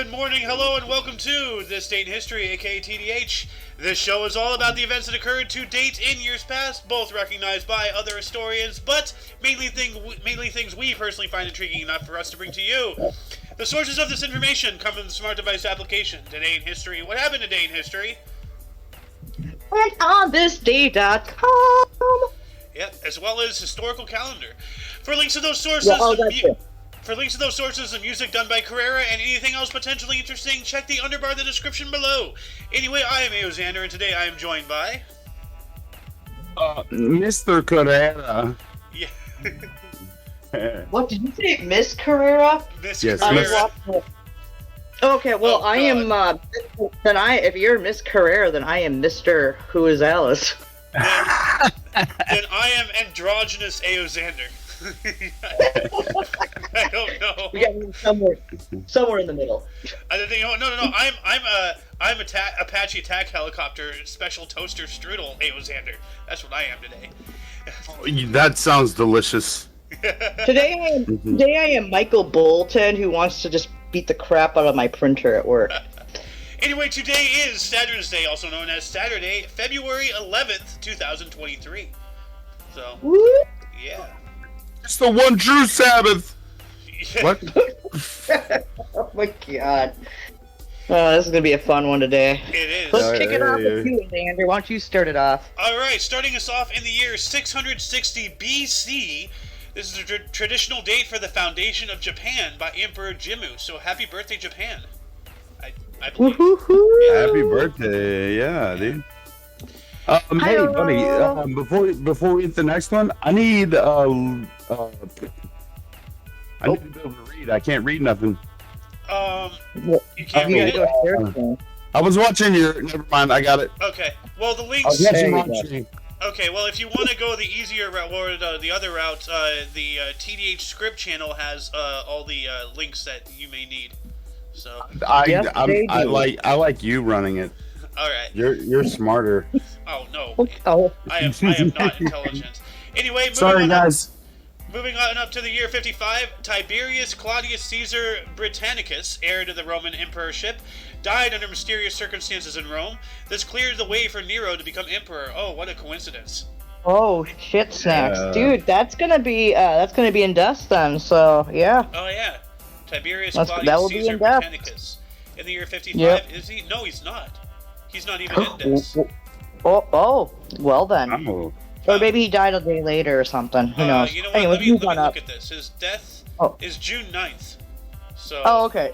Good morning, hello, and welcome to This Date in History, aka TDH. This show is all about the events that occurred to date in years past, both recognized by other historians, but mainly things we personally find intriguing enough for us to bring to you. The sources of this information come from the smart device application. Today in History. What happened today in history? And on thisday.com. Yep, as well as historical calendar. For links to those sources, and music done by Carrera and anything else potentially interesting, check the underbar of the description below. Anyway, I am Xander, and today I am joined by... Mr. Carrera. Yeah. What did you say, Miss Carrera? Miss Yes, Carrera. Okay, well, Oh, I am, if you're Miss Carrera, then I am Mr. Who is Alice. Then I am androgynous Xander. I don't know. We got somewhere in the middle. No. I'm Apache attack helicopter special toaster strudel Xander. That's what I am today. That sounds delicious. Today I am Michael Bolton, who wants to just beat the crap out of my printer at work. Anyway, today is Saturn's Day, also known as Saturday, February 11th, 2023. So, Woo! yeah. It's the one true Sabbath. What? Oh my god. Oh, this is gonna be a fun one today. It is. Let's kick it off with you, Xander. Why don't you start it off? Alright, starting us off in the year 660 BC. This is a traditional date for the foundation of Japan by Emperor Jimmu. So happy birthday, Japan. I believe. Woohoo! Happy birthday. Yeah, dude. Hey, buddy, before we hit the next one, I need to be able to read. I can't read nothing. You can't read it? I was watching your... Never mind, I got it. Okay. Well, the I links... was watching. Okay, well, if you want to go the easier route, or the other route, the TDH script channel has all the links that you may need. So... I like you running it. Alright. You're smarter. Oh, no. Oh. I am not intelligent. Anyway, moving on up to the year 55, Tiberius Claudius Caesar Britannicus, heir to the Roman emperorship, died under mysterious circumstances in Rome. This cleared the way for Nero to become emperor. Oh, what a coincidence. Oh, shit snacks. Dude, that's gonna be in dust then, so yeah. Oh, yeah. Tiberius That Claudius will be Caesar in dust. Britannicus. In the year 55, Yep. is he? No, he's not. He's not even in this. Oh, well then. Oh. Or maybe he died a day later or something. Who knows? You know what? Anyway, Let me move look on up. at this. His death is June 9th. So. Oh, okay.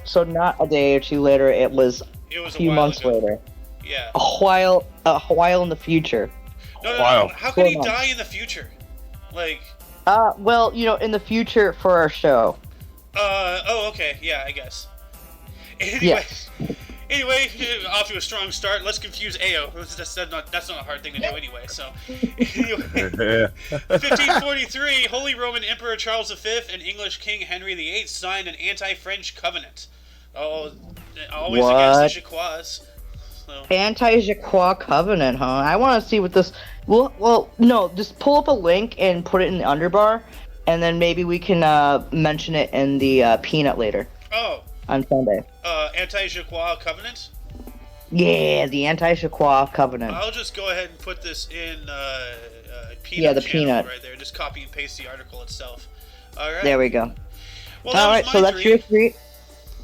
So not a day or two later. It was a few months later. Yeah. A while in the future. No. How can he die in the future? Like. Well, in the future for our show. Oh, okay. Yeah, I guess. Anyway, off to a strong start. Let's confuse Ao. That's not a hard thing to do anyway. So, 1543, Holy Roman Emperor Charles V and English King Henry VIII signed an anti-French covenant. Oh, always against the Jacquois. So. Anti-Jacquois covenant, huh? I want to see what this. Well, no, just pull up a link and put it in the underbar, and then maybe we can mention it in the peanut later. Oh. On Sunday. Anti-Jacquois covenant? Yeah, the anti-Jacquois covenant. I'll just go ahead and put this in peanut. Yeah, the channel peanut right there. Just copy and paste the article itself. All right. There we go. Well, all right, so that's your three.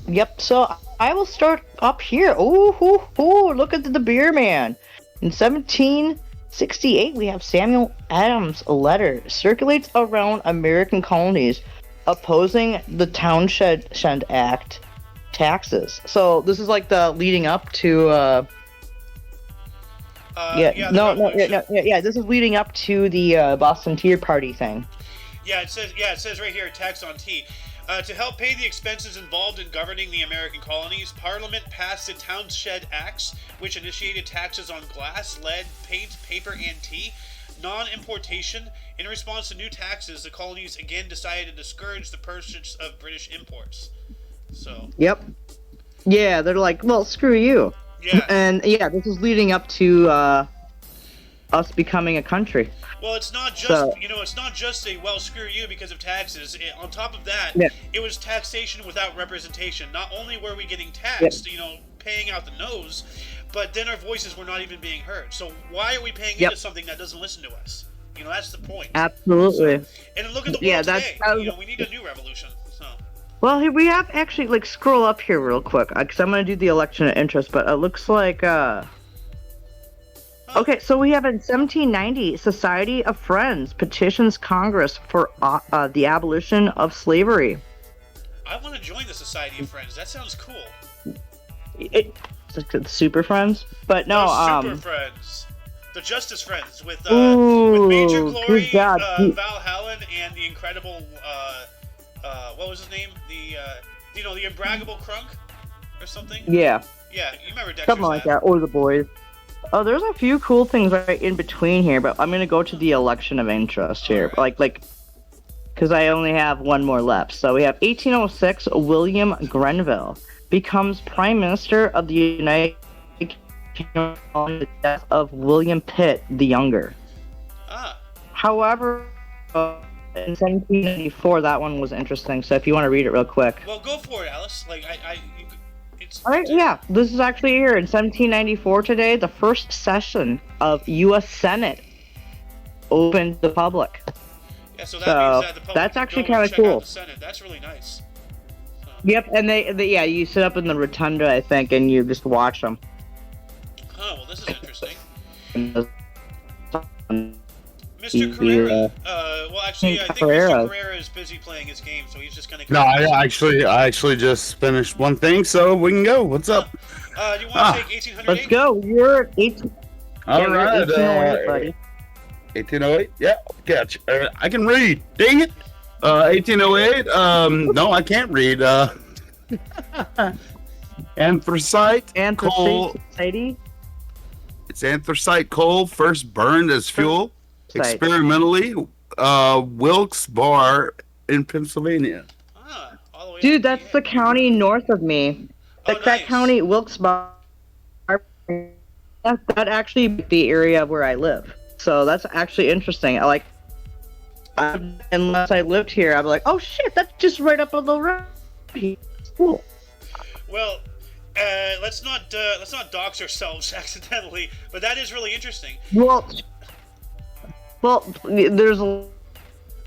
Yep. So I will start up here. Ooh, look at the beer man. In 1768, we have Samuel Adams' letter circulates around American colonies opposing the Townshend Act taxes. So this is like the leading up to this is leading up to the Boston Tea Party thing. It says right here, tax on tea. To help pay the expenses involved in governing the American colonies, Parliament passed the Townshend Acts, which initiated taxes on glass, lead, paint, paper, and tea. Non-importation. In response to new taxes, the colonies again decided to discourage the purchase of British imports. So. Yep. Yeah, they're like, well, screw you. Yeah. And yeah, this is leading up to us becoming a country. Well, it's not just So- it's not just a well, screw you because of taxes. On top of that, Yeah. it was taxation without representation. Not only were we getting taxed, paying out the nose, but then our voices were not even being heard. So why are we paying into something that doesn't listen to us? That's the point. Absolutely. So, and look at the world today. That's We need a new revolution. So. Well, here we have actually scroll up here real quick because I'm gonna do the election of interest, but it looks like Okay, so we have in 1790, Society of Friends petitions Congress for the abolition of slavery. I want to join the Society of Friends. That sounds cool. It's like the Super Friends, but no, Super Friends, the Justice Friends with Ooh, Major Glory, good God. Val Hallen, and the incredible what was his name? The the Imbraggable Crunk or something. Yeah, Yeah, you remember Dexter's something like that, or the boys. Oh, there's a few cool things right in between here, but I'm gonna go to the election of interest here, right. because I only have one more left. So we have 1806. William Grenville becomes Prime Minister of the United Kingdom following the death of William Pitt the Younger. Ah. However, in 1794, that one was interesting. So if you want to read it real quick. Well, go for it, Alice. All right, yeah. This is actually here in 1794 today. The first session of U.S. Senate opened to the public. Yeah, so that means that the public that's can actually go and kind of check out cool. the Senate. That's really nice. So. Yep, and they you sit up in the rotunda, I think, and you just watch them. Oh, well, this is interesting. Yeah. Mr. Carrera. Well, actually, I think Mr. Carrera is busy playing his game, so he's just gonna. No, I actually just finished one thing, so we can go. What's up? You want to take 1808? Let's go. You're 18. All right. 1808, buddy. 1808. Yeah, catch. I can read. Dang it. 1808. No, I can't read. Anthracite coal. Society. It's anthracite coal first burned as fuel experimentally. Wilkes Barre in Pennsylvania. All the way Dude, that's the county north of me. Oh, That county, Wilkes Barre. That actually the area where I live. So that's actually interesting. Unless I lived here, I'd be like, oh shit, that's just right up on the road. Cool. Well, let's not dox ourselves accidentally, but that is really interesting. Well, there's a lot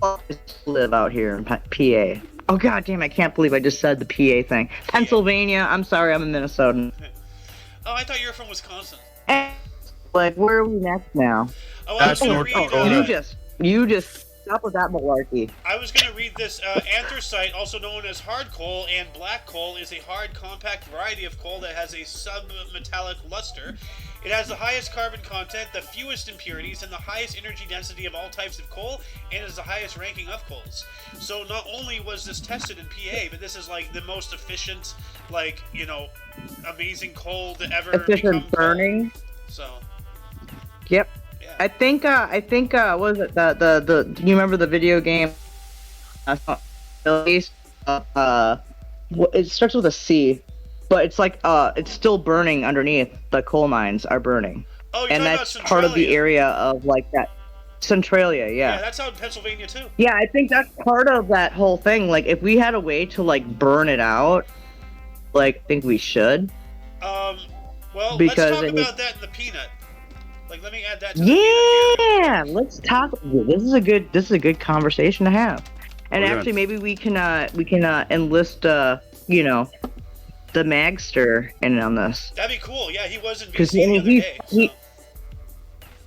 of live out here in PA. Oh god damn, I can't believe I just said the PA thing. Pennsylvania. I'm sorry, I'm a Minnesotan. Oh, I thought you were from Wisconsin. And, where are we next now? Oh, I was going to read. You just stop with that malarkey. I was going to read this. Anthracite, also known as hard coal and black coal, is a hard, compact variety of coal that has a submetallic luster. It has the highest carbon content, the fewest impurities, and the highest energy density of all types of coal, and is the highest ranking of coals. So not only was this tested in PA, but this is the most efficient, amazing coal to ever efficient burning. Coal. So. Yep. Yeah. I think what was it the do you remember the video game? It starts with a C, but it's it's still burning underneath. The coal mines are burning. Oh, you're and talking that's about part of the area of that Centralia. Yeah. Yeah, that's out in Pennsylvania too. Yeah, I think that's part of that whole thing. If we had a way to burn it out, I think we should. Well, because let's talk about that in the peanut. Let me add that to the peanut here. Let's talk. This is a good conversation to have. And actually, maybe we can enlist the Magster in on this. That'd be cool. Yeah, he was in BC the other day. So.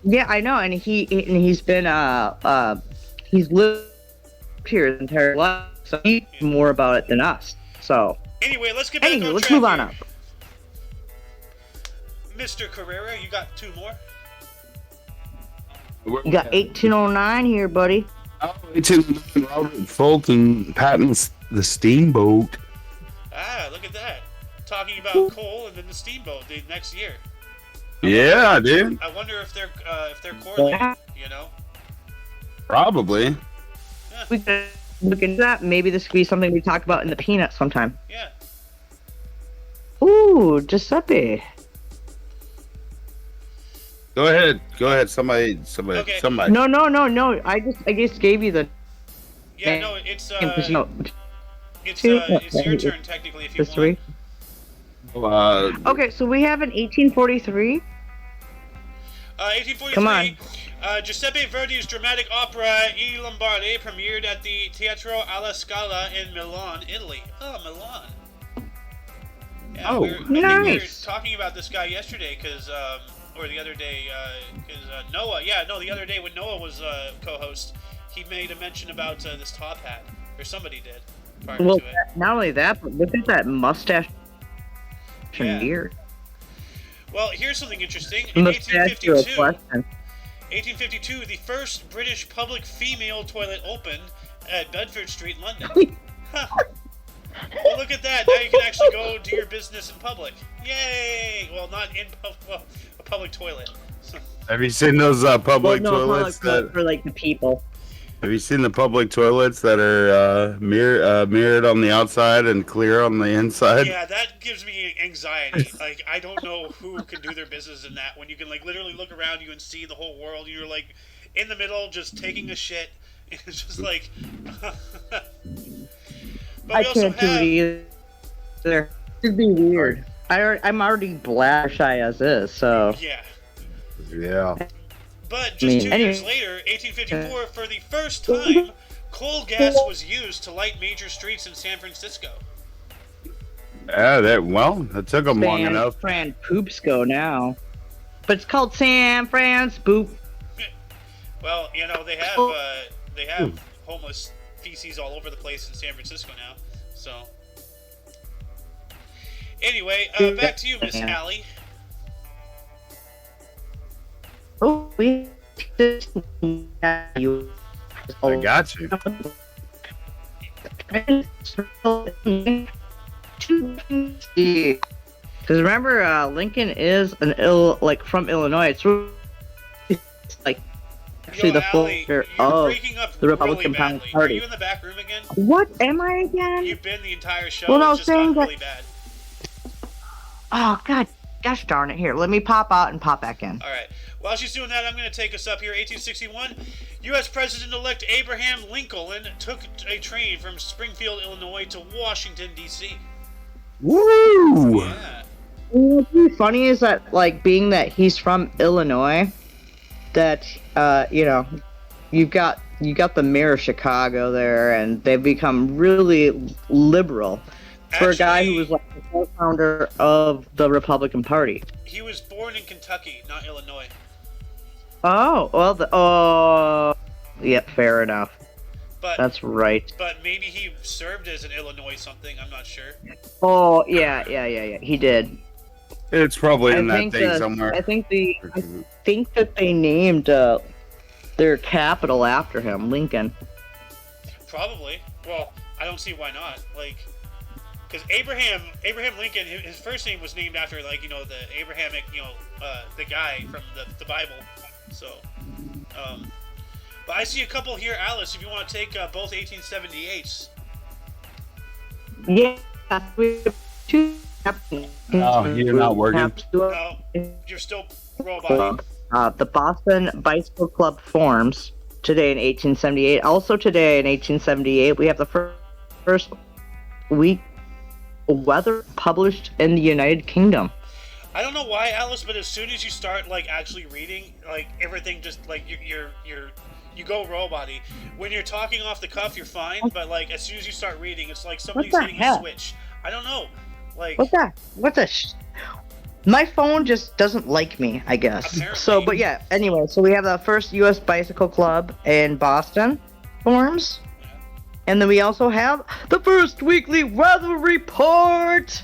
Yeah, I know, and he's been he's lived here his entire life, so he knows more about it than us. So anyway, let's get back on let's track move on here. up. Mr. Carrera, you got two more? You got 1809 here, buddy. Oh, 1809, Robert Fulton patents the steamboat. Ah, look at that. Talking about coal and then the steamboat the next year. Dude. I wonder if they're correlated, Probably. Yeah. We could look into that. Maybe this could be something we talk about in the peanut sometime. Yeah. Ooh, Giuseppe. Go ahead. Go ahead. Somebody. Okay. Somebody. No. I just gave you the Yeah, name. no, it's No, it's two. it's your turn technically if you Just want. 3. Uh, Okay, so we have an 1843. Come 1843. on. Giuseppe Verdi's dramatic opera I Lombardi premiered at the Teatro alla Scala in Milan, Italy. Oh, Milan. Yeah, Oh, I think we were nice. talking about this guy yesterday, or the other day, because Noah, the other day when Noah was co-host, he made a mention about this top hat, or somebody did, prior Well, to it. not only that, but look at that mustache Yeah. and beard. Well, here's something interesting. In Mustache to a 1852, question. 1852, the first British public female toilet opened at Bedford Street, London. Huh. Well, look at that. Now you can actually go do your business in public. Yay! Well, not in a public toilet. have you seen those public toilets that? for like the people. Have you seen the public toilets that are mirrored on the outside and clear on the inside? Yeah, that gives me anxiety. Like, I don't know who can do their business in that when you can like literally look around you and see the whole world. And you're like in the middle, just taking a shit. It's just like. But I we also can't do have. it either. It'd be weird. I'm already bladder shy as is, so. Yeah. Yeah. But just 2 anyway. years later, 1854, for the first time, coal gas was used to light major streets in San Francisco. Yeah. That took them long San enough. Fran Poopsco now. But it's called San Fran's Boop. Well, they have homeless feces all over the place in San Francisco now. So anyway, back to you, Miss Allie. Oh, we you. I got you. Because remember, Lincoln is from Illinois. It's like actually the Allie, full you're of breaking up the Republican really badly. Party. Are you in the back room again? What am I again? You've been the entire show. Well, no, It's just gotten saying that- really bad. Oh God, gosh darn it! Here, let me pop out and pop back in. All right. While she's doing that, I'm going to take us up here. 1861, U.S. President-elect Abraham Lincoln took a train from Springfield, Illinois to Washington, D.C. Woo! Yeah. What's really funny is that, like, being that he's from Illinois, that you've got the mayor of Chicago there, and they've become really liberal for a guy who was like the co-founder of the Republican Party. He was born in Kentucky, not Illinois. Oh well, yep, fair enough. But That's right. But maybe he served as an Illinois something. I'm not sure. Oh yeah, he did. It's probably in that thing somewhere. I think that they named their capital after him, Lincoln. Probably. Well, I don't see why not. Like, because Abraham Lincoln, his first name was named after the Abrahamic, the guy from the Bible. So, but I see a couple here, Alice. If you want to take both 1878s. Yeah, we have two. Oh, you're not working. No, you're still robot. The Boston Bicycle Club forms today in 1878. Also today in 1878, we have the first week weather published in the United Kingdom. I don't know why, Alice, but as soon as you start actually reading, everything just you go robot-y. When you're talking off the cuff, you're fine, but as soon as you start reading, it's like somebody's hitting a switch. I don't know. My phone just doesn't like me, I guess. Apparently. So, but yeah, anyway, so we have the first U.S. Bicycle Club in Boston forms. Yeah. And then we also have the first weekly weather report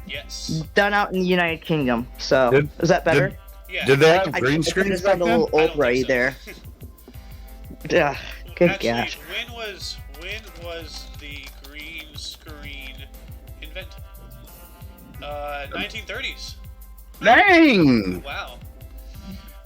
Yes. done out in the United Kingdom. So, is that better? Yeah. Did they have I green just screens sound back a then? little I don't old right think so. there. Good Actually, gosh. when was the green screen invented? 1930s. Dang! Wow.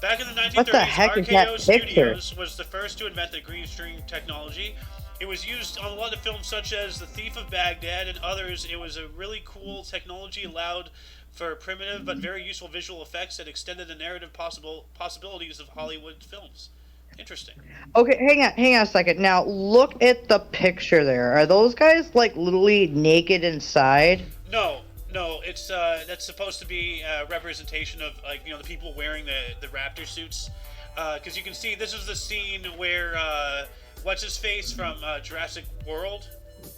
Back in the 1930s, What the heck is that RKO picture? Studios was the first to invent the green screen technology, It was used on a lot of films such as The Thief of Baghdad and others. It was a really cool technology, allowed for primitive but very useful visual effects that extended the narrative possibilities of Hollywood films. Interesting. Okay, hang on a second. Now look at the picture there. Are those guys like literally naked inside? No, no, it's that's supposed to be a representation of like the people wearing the raptor suits, because you can see this is the scene where what's his face from Jurassic World,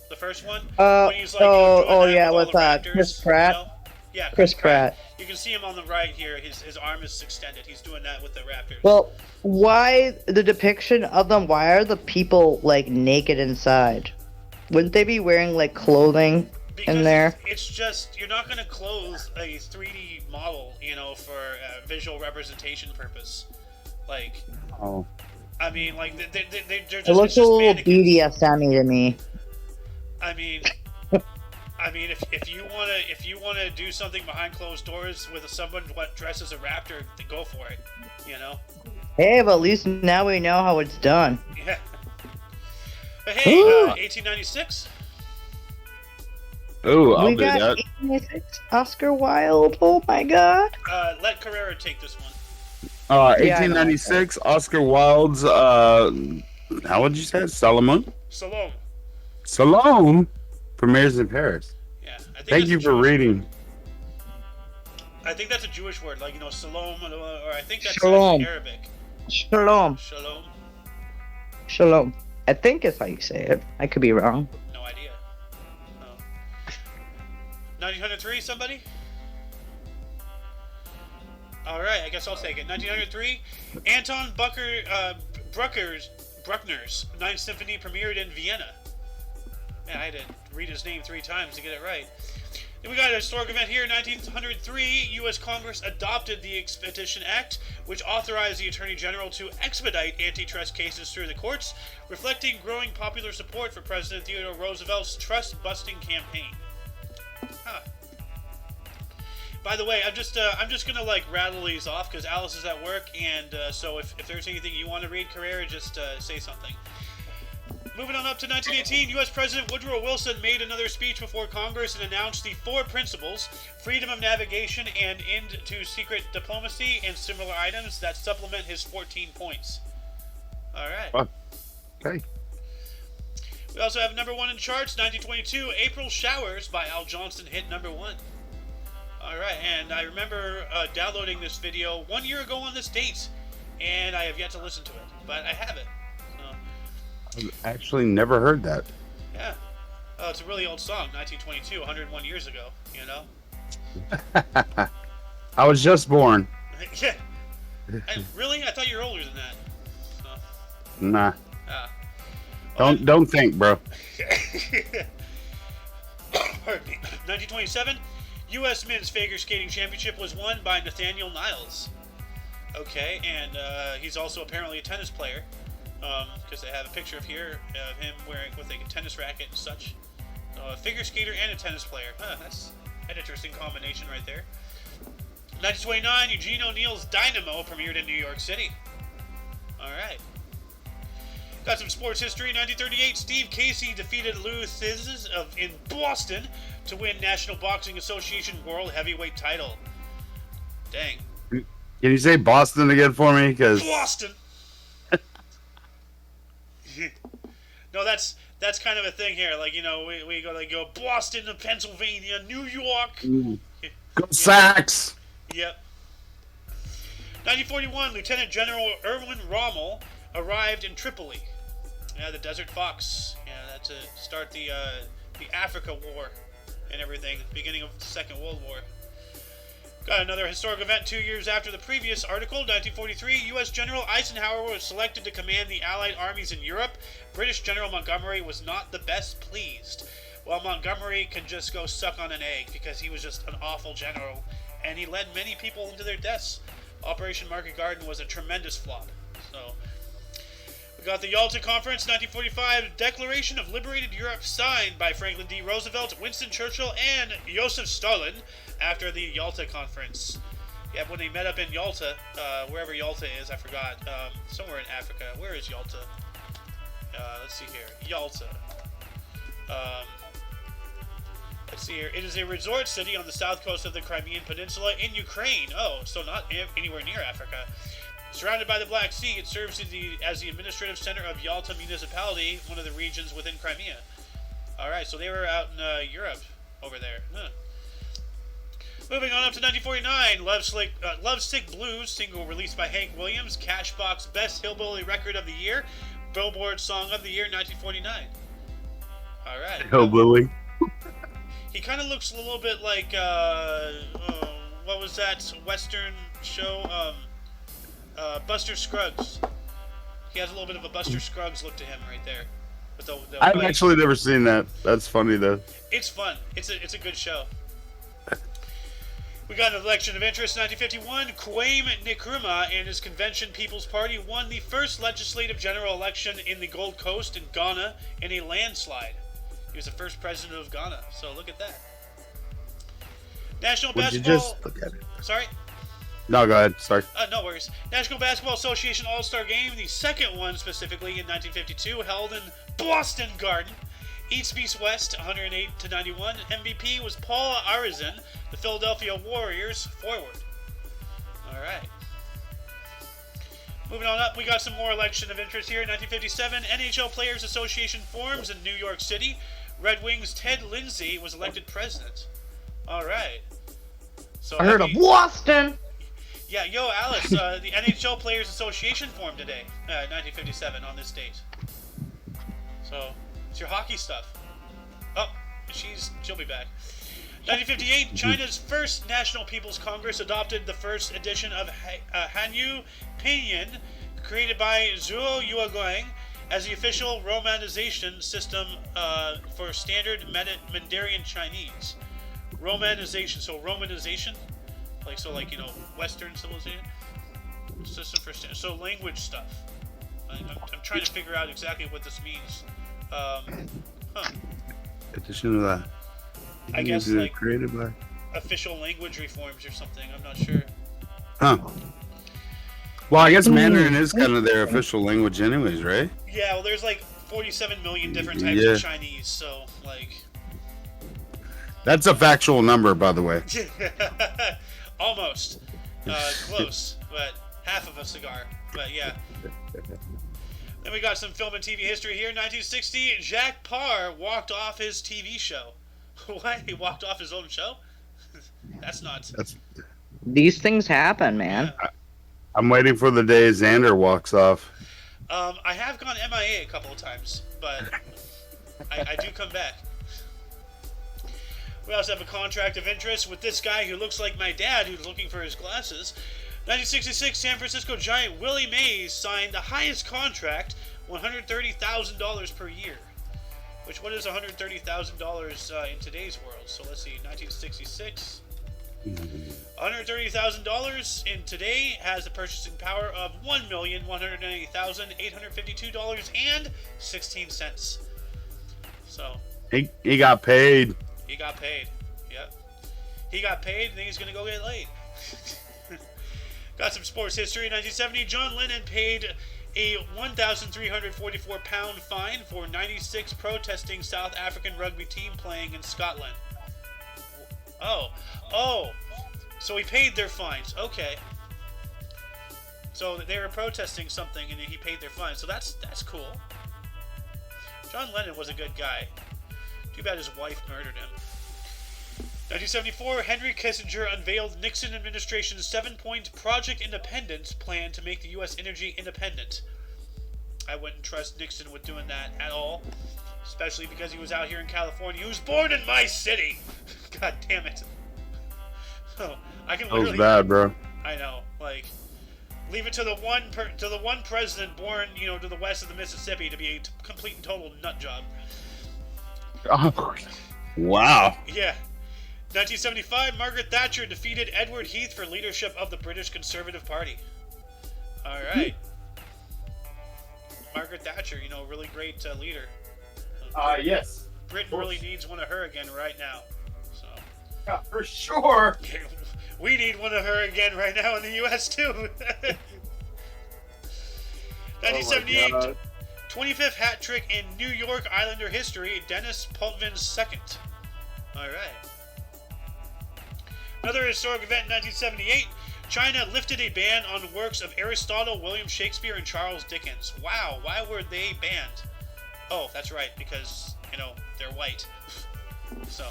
the first one, when he's like yeah, with with all the raptors, Chris Pratt. Yeah, Chris Pratt. You can see him on the right here. His arm is extended. He's doing that with the raptors. Well, why the depiction of them? Why are the people like naked inside? Wouldn't they be wearing like clothing because in there? It's just you're not going to clothe a 3D model, for visual representation purpose. Like, I mean, like they're just. It looks a little BDSM-y to me. I mean, if you wanna do something behind closed doors with someone dressed as a raptor, then go for it. Hey, but at least now we know how it's done. Yeah. But hey, 1896. Oh, I'll we do got that. 1896 Oscar Wilde. Oh my God. Let Carrera take this one. 1896 Oscar Wilde's. How would you say it? Salome? Salome premieres in Paris. Yeah. Thank you for reading. I think that's a Jewish word, like Salom, or I think that's Shalom. Arabic. Shalom. Shalom. Shalom. I think it's how you say it. I could be wrong. No idea. 1903, somebody? Alright, I guess I'll take it. 1903, Anton Bruckner's Ninth Symphony premiered in Vienna. Man, I had to read his name 3 times to get it right. Then we got a historic event here. 1903, U.S. Congress adopted the Expedition Act, which authorized the Attorney General to expedite antitrust cases through the courts, reflecting growing popular support for President Theodore Roosevelt's trust-busting campaign. Huh. By the way, I'm just gonna like rattle these off because Alice is at work, and so if there's anything you want to read, Carrera, just say something. Moving on up to 1918, U.S. President Woodrow Wilson made another speech before Congress and announced the 4 principles: freedom of navigation and end to secret diplomacy, and similar items that supplement his 14 points. All right. Wow. Okay. We also have number 1 in charts, 1922, April Showers by Al Johnston hit number 1. All right, and I remember downloading this video 1 year ago on this date, and I have yet to listen to it, but I have it. I've actually never heard that. Yeah. Oh, it's a really old song, 1922, 101 years ago, I was just born. Yeah. Really? I thought you were older than that. Nah. Well, Don't think, bro. Pardon me. 1927, U.S. Men's Figure Skating Championship was won by Nathaniel Niles. Okay, and he's also apparently a tennis player. Because they have a picture of him wearing with a tennis racket and such. A figure skater and a tennis player. Huh, that's an interesting combination right there. 1929, Eugene O'Neill's Dynamo premiered in New York City. Alright. Got some sports history. 1938, Steve Casey defeated Lou Thesz in Boston to win National Boxing Association World Heavyweight title. Dang. Can you say Boston again for me? Boston! No, that's kind of a thing here. Like, we go Boston to Pennsylvania, New York. Go Sox! Yep. 1941, Lieutenant General Erwin Rommel arrived in Tripoli. Yeah, the Desert Fox. Yeah, that's to start the Africa War and everything, beginning of the Second World War. Got another historic event 2 years after the previous article. 1943, U.S. General Eisenhower was selected to command the Allied armies in Europe. British General Montgomery was not the best pleased. Well, Montgomery can just go suck on an egg because he was just an awful general, and he led many people into their deaths. Operation Market Garden was a tremendous flop. So, we got the Yalta Conference, 1945, Declaration of Liberated Europe signed by Franklin D. Roosevelt, Winston Churchill, and Joseph Stalin after the Yalta Conference. Yeah, when they met up in Yalta, wherever Yalta is, I forgot, somewhere in Africa. Where is Yalta? Let's see here. Yalta. Um, let's see here. It is a resort city on the south coast of the Crimean Peninsula in Ukraine. Oh, so not anywhere near Africa. Surrounded by the Black Sea, it serves as the administrative center of Yalta Municipality, one of the regions within Crimea. Alright, so they were out in Europe over there. Huh. Moving on up to 1949, Lovesick Blues, single released by Hank Williams, Cashbox Best Hillbilly Record of the Year, Billboard Song of the Year, 1949. Alright. Hillbilly. He kind of looks a little bit like, what was that Western show? Buster Scruggs. He has a little bit of a Buster Scruggs look to him right there. With the I've actually never seen that. That's funny though. It's fun. It's a good show. We got an election of interest. 1951, Kwame Nkrumah and his Convention People's Party won the first legislative general election in the Gold Coast in Ghana in a landslide. He was the first president of Ghana. So look at that. National Would Basketball. you just look at it? Sorry. No, go ahead. Sorry. No worries. National Basketball Association All-Star Game, the second one specifically in 1952, held in Boston Garden. East beats West, 108-91. MVP was Paul Arizin, the Philadelphia Warriors forward. All right. Moving on up, we got some more election of interest here. 1957, NHL Players Association forms in New York City. Red Wings' Ted Lindsay was elected president. All right. So I heard of Boston. Yeah, yo, Alice, the NHL Players Association formed today, 1957, on this date. So, it's your hockey stuff. Oh, she'll be back. 1958, China's first National People's Congress adopted the first edition of Hanyu Pinyin, created by Zhuo Yueguang, as the official romanization system for standard Mandarin Chinese. Romanization? Like Western civilization system for so language stuff. I'm trying to figure out exactly what this means. Addition to that. I guess like created by official language reforms or something. I'm not sure. Huh. Well, I guess Mandarin is kind of their official language, anyways, right? Yeah. Well, there's like 47 million different types of Chinese, so like. That's a factual number, by the way. Almost. Close, but half of a cigar. But yeah. Then we got some film and TV history here. 1960, Jacques Parr walked off his TV show. What? He walked off his own show? That's These things happen, man. Yeah. I'm waiting for the day Xander walks off. I have gone MIA a couple of times, but I do come back. We also have a contract of interest with this guy who looks like my dad who's looking for his glasses. 1966, San Francisco Giant Willie Mays signed the highest contract, $130,000 per year. What is $130,000 in today's world? So let's see, 1966. $130,000 in today has the purchasing power of $1,190,852.16. So he got paid. He got paid. Yep. He got paid, and then he's gonna go get laid. Got some sports history. 1970, John Lennon paid a 1,344-pound fine for 96 protesting South African rugby team playing in Scotland. Oh. So he paid their fines. Okay. So they were protesting something, and he paid their fines. So that's cool. John Lennon was a good guy. Too bad his wife murdered him. 1974, Henry Kissinger unveiled Nixon administration's 7-point Project Independence plan to make the U.S. energy independent. I wouldn't trust Nixon with doing that at all, especially because he was out here in California. He was born in my city. God damn it. Oh, I can literally. That was bad, bro. I know. Like, leave it to the one president born, to the west of the Mississippi to be a complete and total nut job. Oh, wow. Yeah. 1975, Margaret Thatcher defeated Edward Heath for leadership of the British Conservative Party. All right. Margaret Thatcher, really great leader. Yes. Britain really needs one of her again right now. So. Yeah, for sure. We need one of her again right now in the U.S. too. 1978, 25th hat trick in New York Islander history, Dennis Potvin II. All right. Another historic event in 1978, China lifted a ban on works of Aristotle, William Shakespeare, and Charles Dickens. Wow, why were they banned? Oh, that's right, because, they're white. So,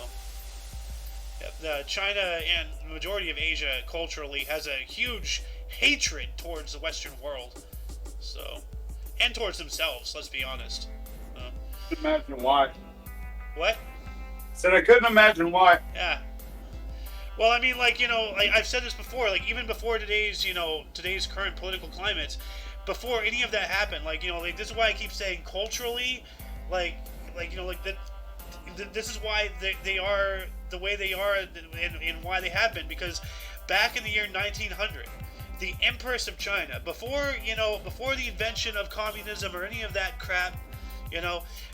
China and the majority of Asia culturally has a huge hatred towards the Western world. So, and towards themselves, let's be honest. Imagine why. What? Said I couldn't imagine why. Yeah. Well, I mean, like I've said this before, like, even before today's current political climate, before any of that happened, this is why I keep saying culturally, that this is why they are the way they are and why they have been, because back in the year 1900, the Empress of China, before the invention of communism or any of that crap,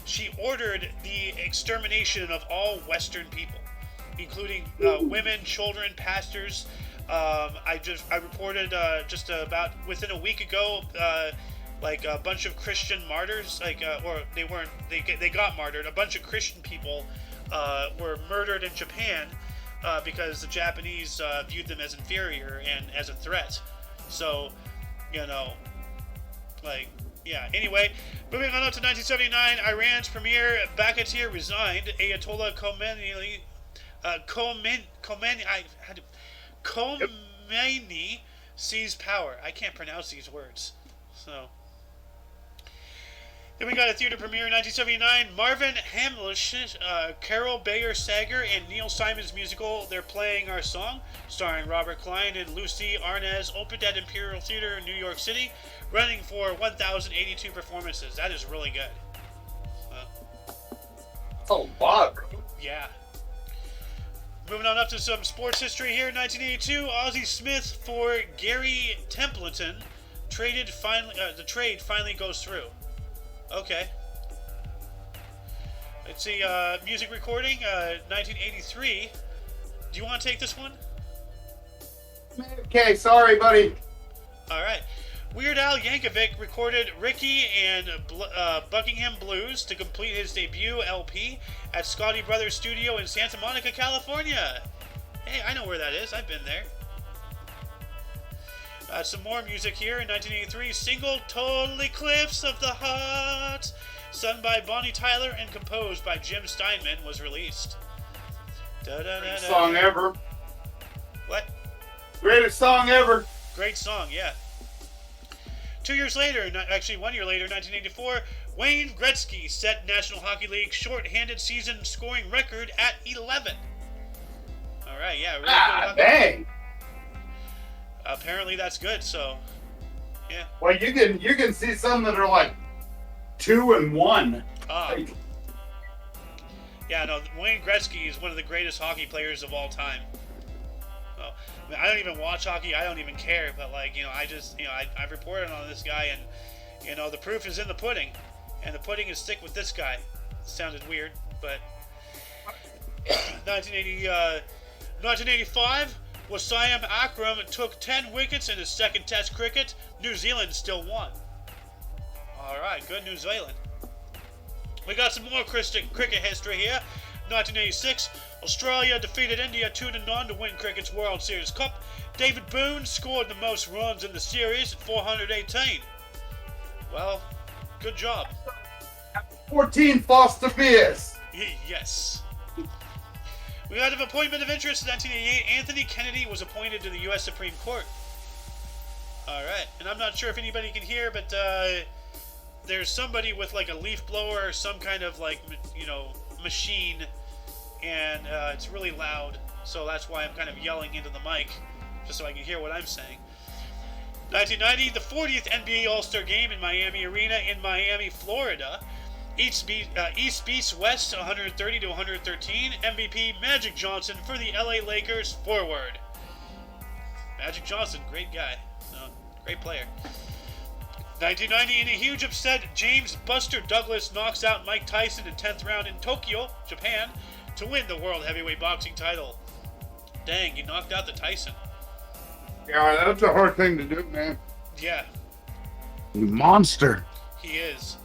she ordered the extermination of all Western people, including women, children, pastors. I reported just about within a week ago, a bunch of Christian martyrs, or they got martyred. A bunch of Christian people were murdered in Japan because the Japanese viewed them as inferior and as a threat. So, yeah. Anyway, moving on up to 1979, Iran's premier Bakatir resigned. Ayatollah Khomeini seized power. I can't pronounce these words. So. Then we got a theater premiere in 1979. Marvin Hamlish, Carol Bayer Sager, and Neil Simon's musical "They're Playing Our Song," starring Robert Klein and Lucy Arnaz, opened at Imperial Theater in New York City, running for 1,082 performances. That is really good. That's a lot, bro. Yeah. Moving on up to some sports history here. 1982, Ozzie Smith for Gary Templeton. The trade finally goes through. Okay. Let's see, music recording, 1983. Do you want to take this one? Okay, sorry, buddy. All right. Weird Al Yankovic recorded Ricky and Buckingham Blues to complete his debut LP at Scotti Brothers Studio in Santa Monica, California. Hey, I know where that is. I've been there. Some more music here in 1983. Single Total Eclipse of the Heart, sung by Bonnie Tyler and composed by Jim Steinman, was released. Greatest song ever. What? Greatest song ever. Great song, yeah. 2 years later, actually 1 year later, 1984, Wayne Gretzky set National Hockey League short-handed season scoring record at 11. All right, yeah. Really good dang. Apparently that's good, so yeah. Well, you can see some that are like 2 and 1. Yeah, no, Wayne Gretzky is one of the greatest hockey players of all time. So, I mean, I don't even watch hockey. I don't even care. But I've reported on this guy, and the proof is in the pudding, and the pudding is thick with this guy. It sounded weird, but 1985. Wassam Akram took 10 wickets in his second Test cricket. New Zealand still won. All right, good New Zealand. We got some more cricket history here. 1986, Australia defeated India 2-0 to win cricket's World Series Cup. David Boone scored the most runs in the series at 418. Well, good job. 14 Foster Beers. Yes. We had an appointment of interest in 1988. Anthony Kennedy was appointed to the U.S. Supreme Court. All right. And I'm not sure if anybody can hear, but there's somebody with like a leaf blower or some kind of machine, and it's really loud. So that's why I'm kind of yelling into the mic, just so I can hear what I'm saying. 1990, the 40th NBA All-Star Game in Miami Arena in Miami, Florida. East beats West 130 to 113. MVP Magic Johnson for the LA Lakers forward. Magic Johnson, great guy. Great player. 1990, in a huge upset, James Buster Douglas knocks out Mike Tyson in 10th round in Tokyo, Japan, to win the World Heavyweight Boxing title. Dang, he knocked out the Tyson. Yeah, that's a hard thing to do, man. Yeah, Monster. he is.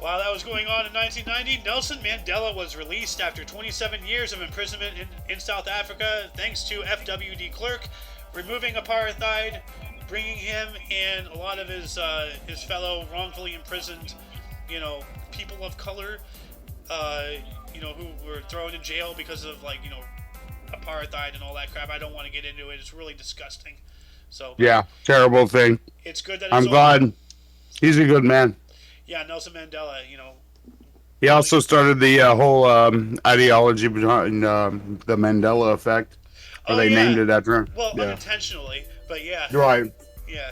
While that was going on in 1990, Nelson Mandela was released after 27 years of imprisonment in South Africa, thanks to FW de Klerk removing apartheid, bringing him and a lot of his fellow wrongfully imprisoned, people of color, who were thrown in jail because of apartheid and all that crap. I don't want to get into it. It's really disgusting. So yeah, terrible thing. it's good that I'm glad. He's a good man. Yeah, Nelson Mandela. He also started the whole ideology behind the Mandela effect. Or they named it after him. Well, unintentionally, but yeah. Right. Yeah.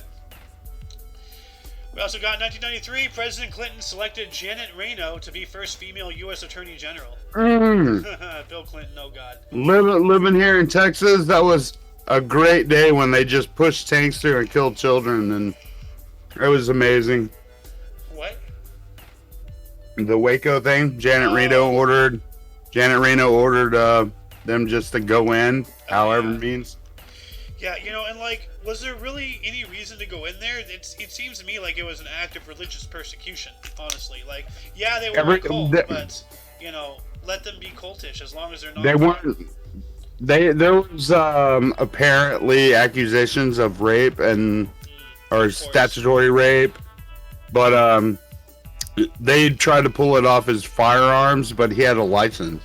We also got 1993, President Clinton selected Janet Reno to be first female U.S. Attorney General. Bill Clinton, oh God. Living here in Texas, that was a great day when they just pushed tanks through and killed children, and it was amazing. What? The Waco thing, Janet Reno ordered them just to go in, however it means. Yeah, and was there really any reason to go in there? It seems to me like it was an act of religious persecution, honestly. They were a cult, but, let them be cultish as long as they're not... They weren't... There was apparently accusations of rape or statutory rape, but they tried to pull it off as firearms, but he had a license.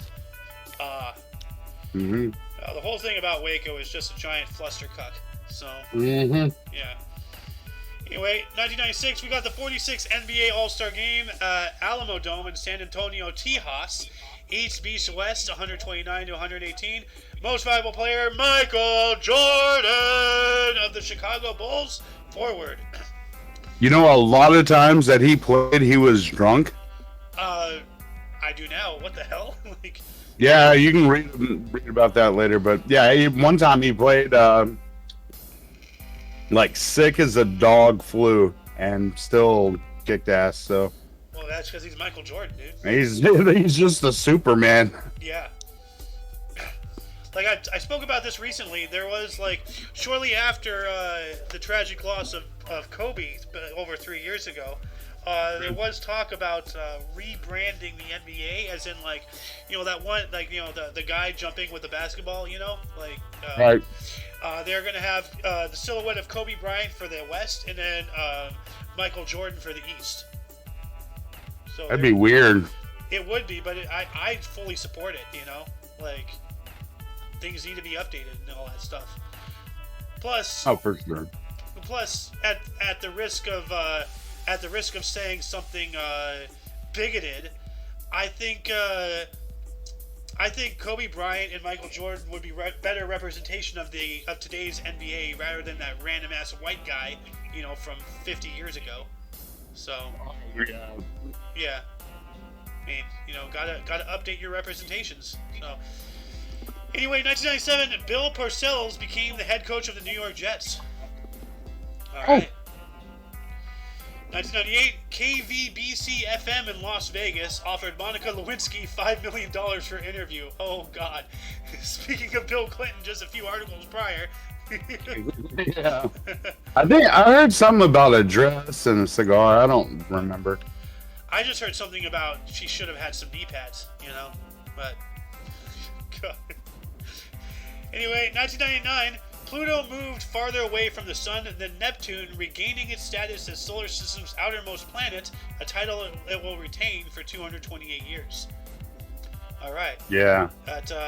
The whole thing about Waco is just a giant flustercuck. So, yeah. Anyway, 1996, we got the 46th NBA All-Star Game, Alamo Dome in San Antonio, Tejas. East Beach West, 129 to 118. Most valuable player, Michael Jordan of the Chicago Bulls. Forward. A lot of times that he played, he was drunk. I do now. What the hell? Yeah, you can read about that later. But yeah, one time he played sick as a dog flu and still kicked ass. So. Well, that's because he's Michael Jordan, dude. He's just a Superman. Yeah. I spoke about this recently. There was shortly after the tragic loss of Kobe over 3 years ago. There was talk about rebranding the NBA, as in that one the guy jumping with the basketball, right. They're gonna have the silhouette of Kobe Bryant for the West, and then Michael Jordan for the East. So that'd be weird. It would be, but I fully support it. Things need to be updated and all that stuff. Plus, for sure. Plus, at the risk of saying something bigoted, I think Kobe Bryant and Michael Jordan would be better representation of today's NBA rather than that random ass white guy, from 50 years ago. So, yeah. I mean, gotta update your representations. So, anyway, 1997, Bill Parcells became the head coach of the New York Jets. All right. 1998, KVBC-FM in Las Vegas offered Monica Lewinsky $5 million for an interview. Oh, God. Speaking of Bill Clinton, just a few articles prior. Yeah. I heard something about a dress and a cigar. I don't remember. I just heard something about she should have had some knee pads, but... God. Anyway, 1999... Pluto moved farther away from the Sun than Neptune, regaining its status as solar system's outermost planet, a title it will retain for 228 years. All right. Yeah.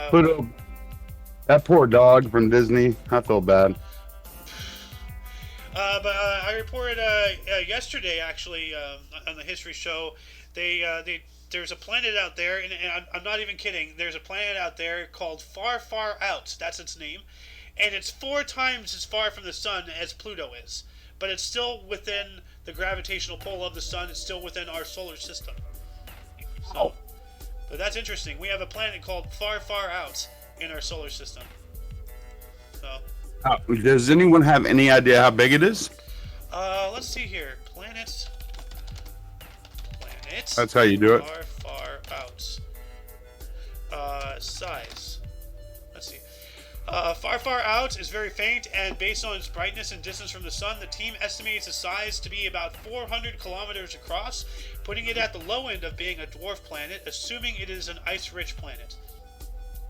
Pluto, that poor dog from Disney. I feel bad. But I reported yesterday, actually, on the History Show, there's a planet out there, and I'm not even kidding. There's a planet out there called Far, Far Out. That's its name. And it's 4 times as far from the Sun as Pluto is. But it's still within the gravitational pull of the Sun. It's still within our solar system. So, but that's interesting. We have a planet called Far, Far Out in our solar system. So, does anyone have any idea how big it is? Let's see here. Planets. That's how you do it. Far, Far Out. Size. Let's see. Far, far out is very faint, and based on its brightness and distance from the sun, the team estimates its size to be about 400 kilometers across, putting it at the low end of being a dwarf planet, assuming it is an ice-rich planet.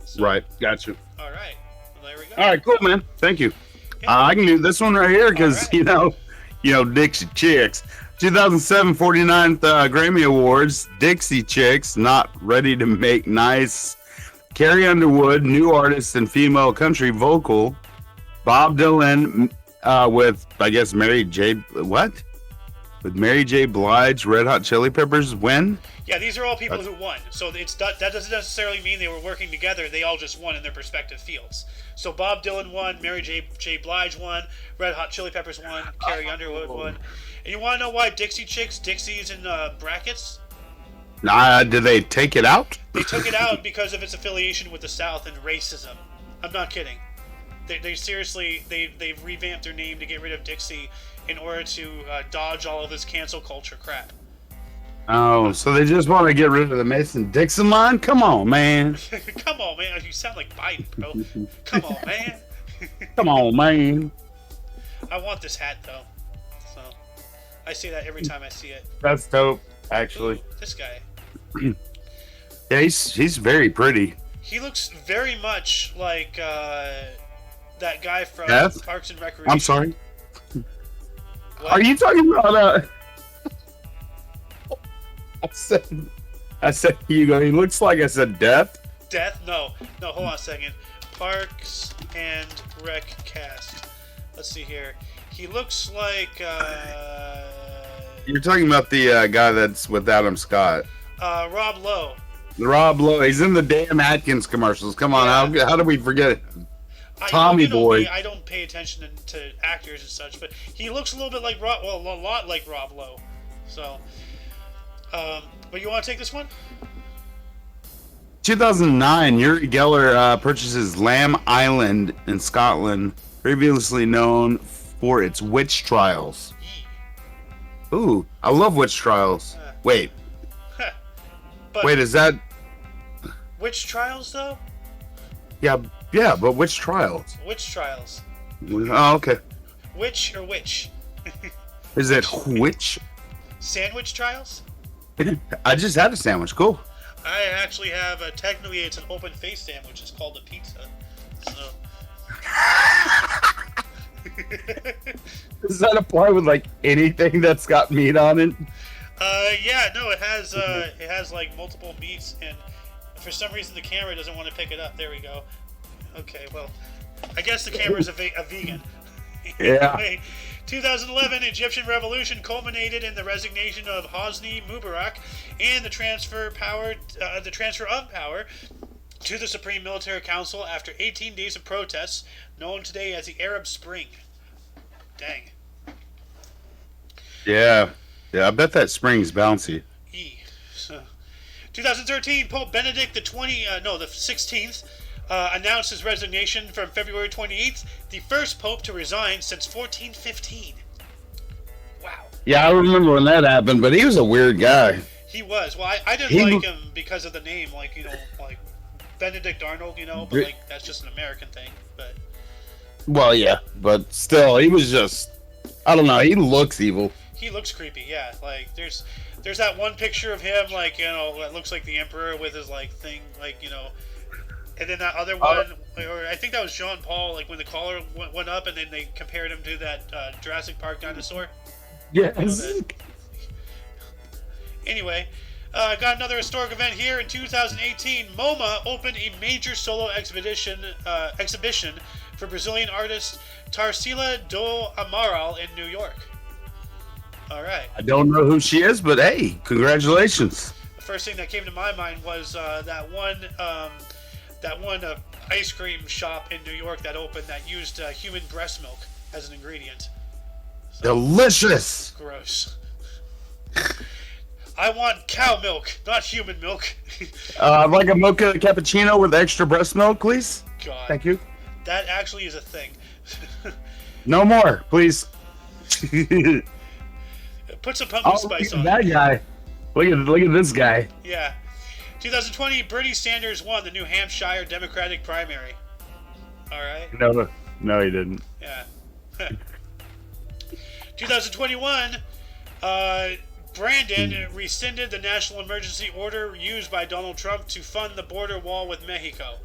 So, Right, gotcha. all right. Well, there we go. All right, cool, man. Thank you. Yeah. I can do this one right here because All right. Dixie Chicks. 2007 49th Grammy Awards. Dixie Chicks, not ready to make nice. Carrie Underwood, new artist and female country vocal. Bob Dylan with, I guess, Mary J. What? With Mary J. Blige, Red Hot Chili Peppers. When? Yeah, these are all people who won. So that doesn't necessarily mean they were working together. They all just won in their respective fields. So Bob Dylan won, Mary J. Blige won, Red Hot Chili Peppers won, Carrie Underwood won. And you want to know why Dixie Chicks? Dixie's in brackets. Did they take it out? They took it out because of its affiliation with the South and racism. I'm not kidding. They seriously they've revamped their name to get rid of Dixie in order to dodge all of this cancel culture crap. Oh, so they just want to get rid of the Mason-Dixon line? Come on, man. Come on, man. You sound like Biden, bro. Come on, man. Come on, man. I want this hat, though. So I say that every time I see it. That's dope, actually. Ooh, this guy. Yeah, he's very pretty. He looks very much like that guy from Death? Parks and Recreation. I'm sorry. What? Are you talking about I said Hugo. He looks like I said Death. Death? No, hold on a second. Parks and Rec cast. Let's see here. He looks like You're talking about the guy that's with Adam Scott. Rob Lowe. Rob Lowe. He's in the damn Atkins commercials. Come on, Yeah. how do we forget it? Tommy Boy. Me, I don't pay attention to actors and such, but he looks a little bit like a lot like Rob Lowe. So, but you want to take this one? 2009, Uri Geller purchases Lamb Island in Scotland, previously known for its witch trials. Ooh, I love witch trials. Wait, But is that? witch trials though? Yeah, but which trials? Witch trials. Oh, okay. Witch or witch? Is it witch? Sandwich trials? I just had a sandwich. Cool. I actually have technically it's an open face sandwich. It's called a pizza. So. Does that apply with like anything that's got meat on it? Yeah, no, it has like multiple meats, and for some reason the camera doesn't want to pick it up. There we go. Okay, well, I guess the camera's a vegan. Yeah. Anyway, 2011 Egyptian revolution culminated in the resignation of Hosni Mubarak and the transfer of power to the Supreme Military Council after 18 days of protests, known today as the Arab Spring. Dang. Yeah, I bet that spring's bouncy. 2013, Pope Benedict the 16th announced his resignation from February 28th, the first pope to resign since 1415. Wow. Yeah, I remember when that happened, but he was a weird guy. He was. Well, I didn't like him because of the name, like Benedict Arnold, but like that's just an American thing. But well, yeah, but still, he was just, I don't know, he looks evil. he looks creepy. Yeah, like there's that one picture of him, like that looks like the Emperor with his like thing, like and then that other one, or I think that was Jean Paul, like when the collar went up, and then they compared him to that Jurassic Park dinosaur. Yes. Anyway, got another historic event here in 2018. MoMA opened a major solo exhibition for Brazilian artist Tarsila do Amaral in New York. All right. I don't know who she is, but hey, congratulations. The first thing that came to my mind was that one ice cream shop in New York that opened that used human breast milk as an ingredient. So, delicious. gross. I want cow milk, not human milk. I'd like a mocha cappuccino with extra breast milk, please. God. Thank you. That actually is a thing. No more, please. Put some pumpkin spice on that it. guy. Look at this guy. Yeah. 2020, Bernie Sanders won the New Hampshire Democratic primary. All right. No, he didn't. Yeah. 2021. Brandon rescinded the national emergency order used by Donald Trump to fund the border wall with Mexico.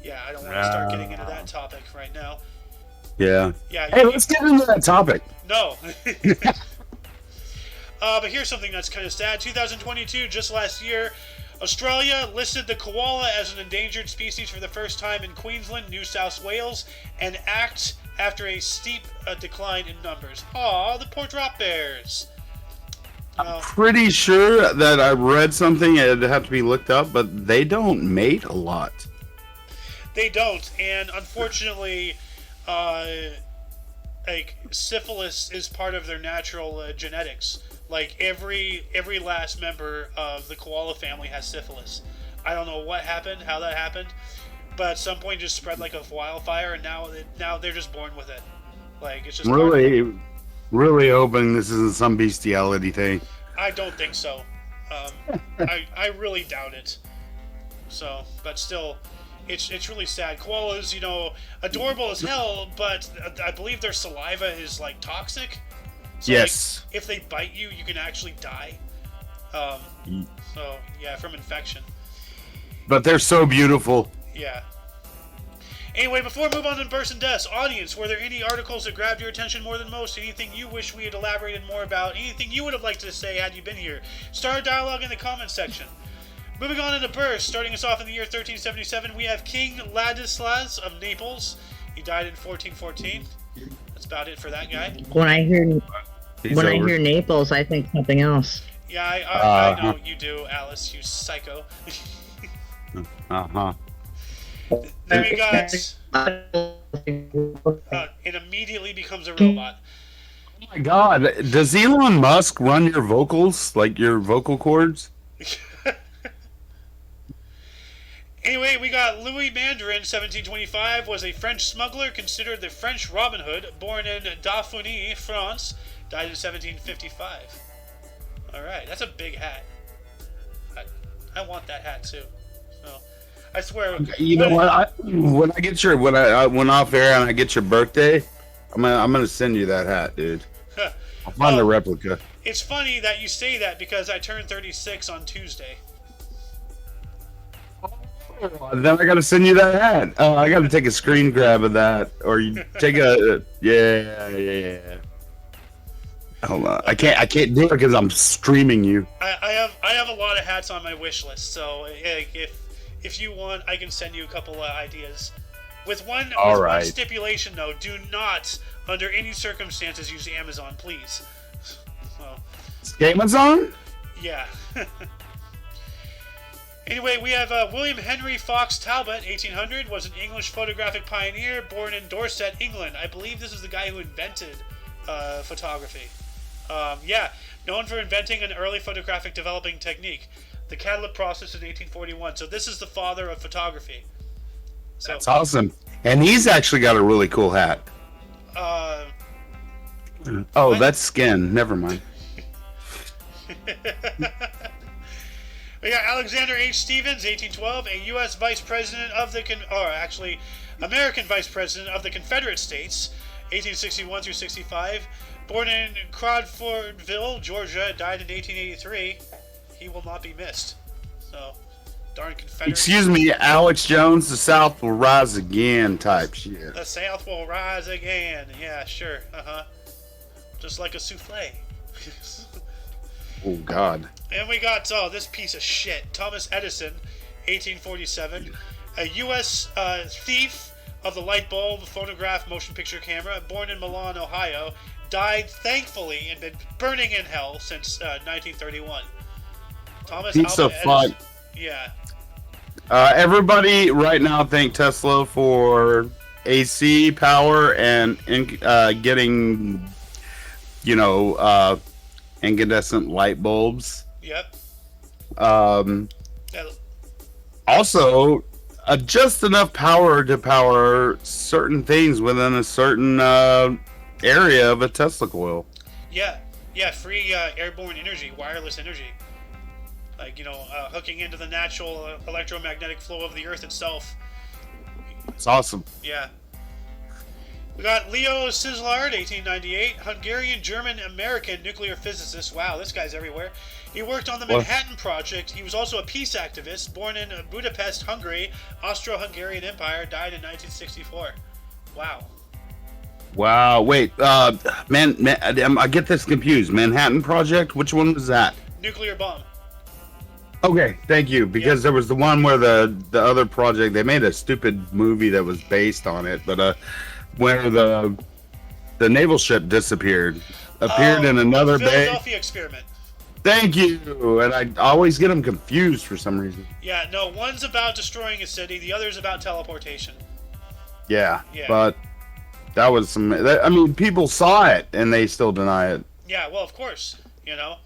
Yeah, I don't want to start getting into that topic right now. Yeah. Yeah. Hey, let's get into that topic. No. But here's something that's kind of sad. 2022, just last year, Australia listed the koala as an endangered species for the first time in Queensland, New South Wales, and act after a steep decline in numbers. Aw, the poor drop bears. I'm pretty sure that I read something, it'd have to be looked up, but they don't mate a lot. They don't, and unfortunately, like syphilis is part of their natural genetics. Like every last member of the koala family has syphilis. I don't know what happened, how that happened, but at some point it just spread like a wildfire, and now they're just born with it. Like it's just really hoping this isn't some bestiality thing. I don't think so. I really doubt it. So, but still, it's really sad. Koalas, adorable as hell, but I believe their saliva is like toxic. So, yes. Like, if they bite you, you can actually die. So yeah, from infection. But they're so beautiful. Yeah. Anyway, before we move on to bursts and deaths, audience, were there any articles that grabbed your attention more than most? Anything you wish we had elaborated more about? Anything you would have liked to say had you been here? Start a dialogue in the comments section. Moving on into bursts, starting us off in the year 1377, we have King Ladislas of Naples. He died in 1414. That's about it for that guy. When I hear Naples, I think something else. Yeah, I know you do, Alice, you psycho. Then we got... it immediately becomes a robot. Oh my god, does Elon Musk run your vocals? Like your vocal cords? Anyway, we got Louis Mandarin, 1725, was a French smuggler considered the French Robin Hood, born in Dauphiny, France, died in 1755. Alright, that's a big hat. I want that hat too. So, I swear. You know what? When I get your when off air and I get your birthday, I'm gonna send you that hat, dude. I'll find a replica. It's funny that you say that because I turned 36 on Tuesday. Then I gotta send you that hat. I gotta take a screen grab of that, or you take a yeah. Hold on, I can't do it because I'm streaming you. I have a lot of hats on my wish list, so if you want, I can send you a couple of ideas. With one stipulation though: do not, under any circumstances, use Amazon, please. So, Amazon? Yeah. Anyway, we have William Henry Fox Talbot, 1800, was an English photographic pioneer born in Dorset, England. I believe this is the guy who invented photography. Known for inventing an early photographic developing technique, the catalytic process in 1841. So this is the father of photography. So, that's awesome. And he's actually got a really cool hat. That's skin. Never mind. We got Alexander H. Stevens, 1812, a U.S. Vice President of the American Vice President of the Confederate States, 1861 through 65. Born in Crawfordville, Georgia, died in 1883. He will not be missed. So, darn Confederate. Excuse me, Alex Jones, the South will rise again type shit. The South will rise again. Yeah, sure. Just like a souffle. Oh, God. And we got, this piece of shit. Thomas Edison, 1847. A U.S. Thief of the light bulb, phonograph, motion picture camera. Born in Milan, Ohio. Died, thankfully, and been burning in hell since 1931. Thomas Piece of Edison. fuck. Yeah. Everybody right now thank Tesla for AC power and getting, incandescent light bulbs. Yep. Also, just enough power to power certain things within a certain area of a Tesla coil. Yeah, free airborne energy, wireless energy. Like, hooking into the natural electromagnetic flow of the Earth itself. It's awesome. Yeah. We got Leo Szilard, 1898, Hungarian-German-American nuclear physicist. Wow, this guy's everywhere. He worked on the Manhattan Project. He was also a peace activist, born in Budapest, Hungary, Austro-Hungarian Empire, died in 1964. Wow. Wow. Wait. Man, I get this confused. Manhattan Project. Which one was that? Nuclear bomb. Okay, thank you. Because there was the one where the other project, they made a stupid movie that was based on it, but where the naval ship disappeared, appeared in another bay. Philadelphia experiment. Thank you. And I always get them confused for some reason. Yeah, no, one's about destroying a city, the other's about teleportation. Yeah. But that was some. I mean, people saw it and they still deny it. Yeah, well, of course. You know,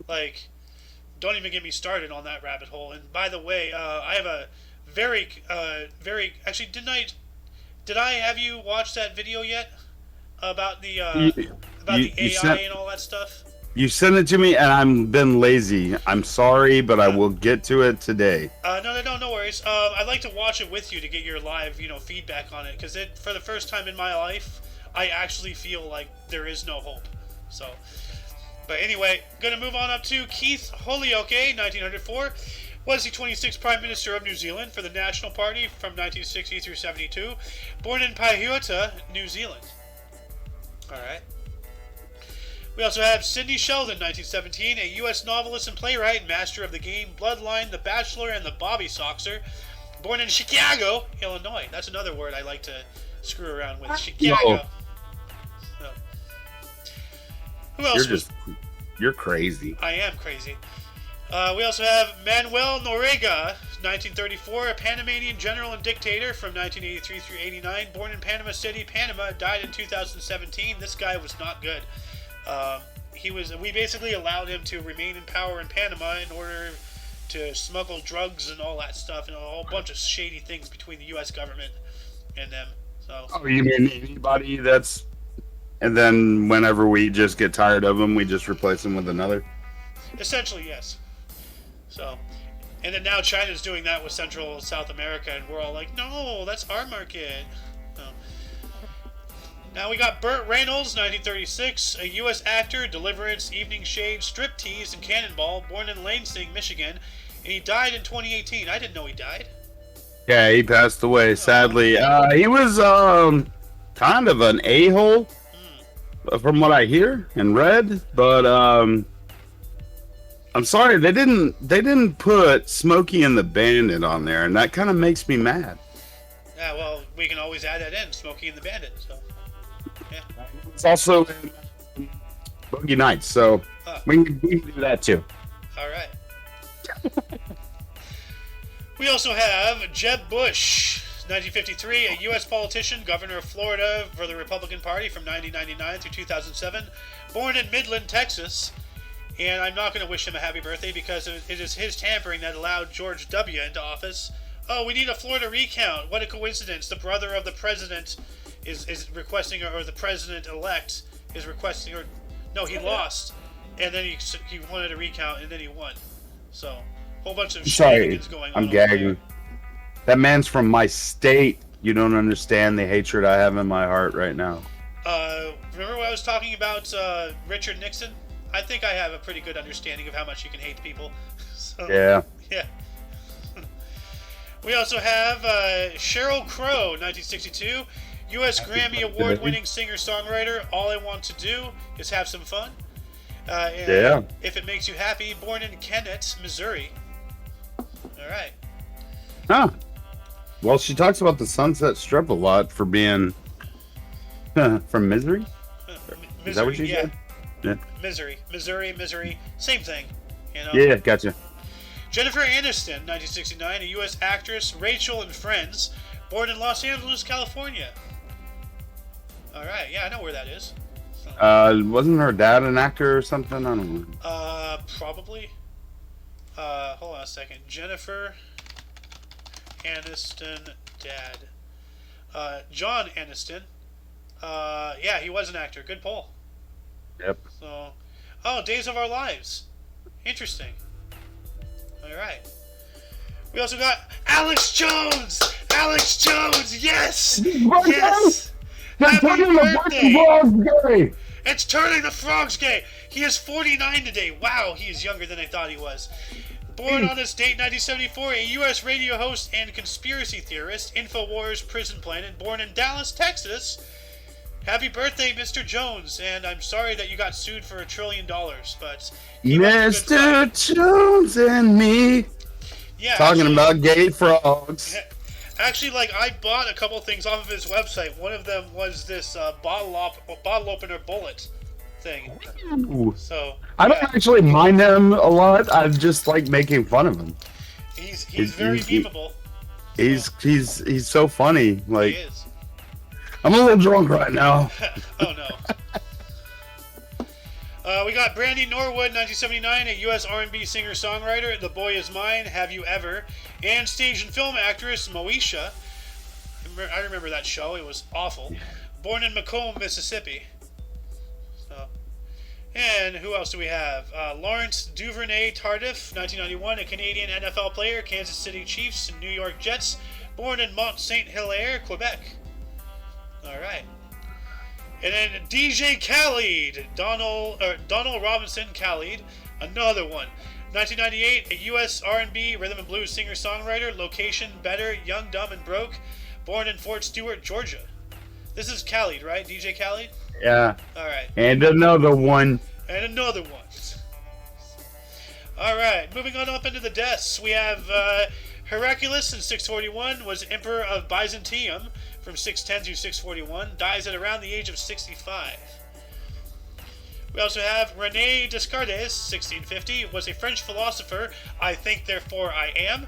like, don't even get me started on that rabbit hole. And by the way, I have a very actually, did I have you watch that video yet about the AI and all that stuff? You sent it to me, and I've been lazy. I'm sorry, but I will get to it today. No worries. I'd like to watch it with you to get your live, feedback on it, because for the first time in my life, I actually feel like there is no hope. So, but anyway, gonna move on up to Keith Holyoake, 1904. Was the 26th Prime Minister of New Zealand for the National Party from 1960 through 72. Born in Paihua, New Zealand. All right. We also have Sidney Sheldon, 1917, a U.S. novelist and playwright, master of the game Bloodline, The Bachelor, and The Bobby Soxer. Born in Chicago, Illinois. That's another word I like to screw around with. Chicago. So. Who else? You're crazy. I am crazy. We also have Manuel Noriega, 1934, a Panamanian general and dictator from 1983 through 89. Born in Panama City, Panama, died in 2017. This guy was not good. We basically allowed him to remain in power in Panama in order to smuggle drugs and all that stuff and a whole bunch of shady things between the U.S. government and them. So. Oh, you mean anybody that's... And then whenever we just get tired of them, we just replace them with another? Essentially, yes. So, and then now China's doing that with Central and South America, and we're all like, no, that's our market. So, now we got Burt Reynolds, 1936, a U.S. actor, Deliverance, Evening Shade, Striptease, and Cannonball, born in Lansing, Michigan, and he died in 2018. I didn't know he died. Yeah, he passed away, sadly. He was kind of an a-hole, from what I hear and read, but I'm sorry, they didn't put Smokey and the Bandit on there, and that kind of makes me mad. Yeah, well, we can always add that in, Smokey and the Bandit. So, yeah. It's also in Boogie Nights, so we can do that too. All right. We also have Jeb Bush, 1953, a U.S. politician, governor of Florida for the Republican Party from 1999 through 2007. Born in Midland, Texas. And I'm not going to wish him a happy birthday because it is his tampering that allowed George W. into office. Oh, we need a Florida recount. What a coincidence. The brother of the president is requesting, or the president-elect is requesting, or no, he lost. And then he wanted a recount, and then he won. So, a whole bunch of shenanigans going on. I'm gagging. That man's from my state. You don't understand the hatred I have in my heart right now. Remember when I was talking about Richard Nixon? I think I have a pretty good understanding of how much you can hate people. So, yeah. Yeah. We also have Sheryl Crow, 1962, U.S. Grammy Award-winning singer-songwriter. All I want to do is have some fun. And if it makes you happy, born in Kennett, Missouri. All right. Huh. Well, she talks about the Sunset Strip a lot for being from Missouri. Is that what she said? Yeah. Missouri, same thing. Yeah, gotcha. Jennifer Aniston, 1969, a U.S. actress, Rachel in Friends, born in Los Angeles, California. All right, yeah, I know where that is. Wasn't her dad an actor or something? I don't know. Probably. Hold on a second. Jennifer Aniston, dad. John Aniston. Yeah, he was an actor. Good poll. Yep. So, Days of Our Lives. Interesting. All right. We also got Alex Jones. Alex Jones, yes! Birthday? Yes! They're Happy turning the birthday! Frogs gay. It's turning the frogs gay! He is 49 today. Wow, he is younger than I thought he was. Born on this date, 1974, a U.S. radio host and conspiracy theorist, InfoWars Prison Planet, born in Dallas, Texas. Happy birthday, Mr. Jones, and I'm sorry that you got sued for $1 trillion, but... Mr. Jones and me. Yeah, Talking actually, about gay frogs. Actually, like, I bought a couple things off of his website. One of them was this bottle opener bullet thing. Ooh. So I don't actually mind him a lot. I just like making fun of him. he's very memeable. He's so funny. Like, He is. I'm a little drunk right now. Oh no. We got Brandy Norwood, 1979, a U.S. R&B singer-songwriter. The Boy Is Mine, Have You Ever, and stage and film actress Moesha. I remember that show. It was awful. Born in Macomb, Mississippi. So, and who else do we have? Lawrence Duvernay Tardif, 1991, a Canadian NFL player, Kansas City Chiefs and New York Jets. Born in Mont Saint Hilaire, Quebec. All right. And then DJ Khaled, Donald Robinson Khaled, another one. 1998, a U.S. R&B rhythm and blues singer-songwriter. Location, Better, Young, Dumb, and Broke. Born in Fort Stewart, Georgia. This is Khaled, right? DJ Khaled? Yeah. All right. And another one. And another one. All right. Moving on up into the deaths, we have Heraclius in 641 was Emperor of Byzantium. From 610 to 641, dies at around the age of 65. We also have René Descartes, 1650, was a French philosopher. I think, therefore I am.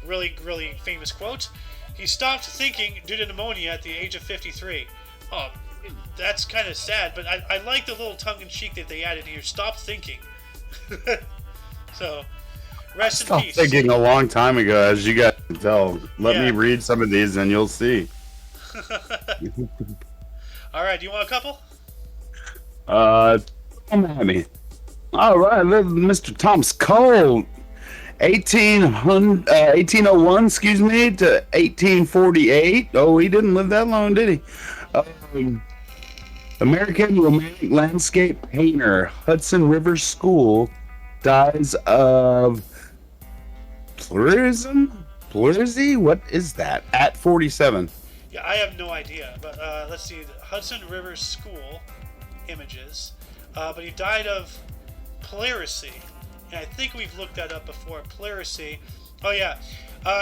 Really, really famous quote. He stopped thinking due to pneumonia at the age of 53. Oh, that's kind of sad, but I like the little tongue-in-cheek that they added here. Stop thinking. So, rest in peace. Stopped thinking a long time ago, as you guys can tell. Let me read some of these and you'll see. All right, do you want a couple? Miami. All right, Mr. Thomas Cole, 1801, excuse me, to 1848. Oh, he didn't live that long, did he? American romantic landscape painter, Hudson River School, dies of pleurisy? What is that? At 47. Yeah, I have no idea, but let's see. The Hudson River School images. But he died of pleurisy. And I think we've looked that up before. Pleurisy. Oh, yeah.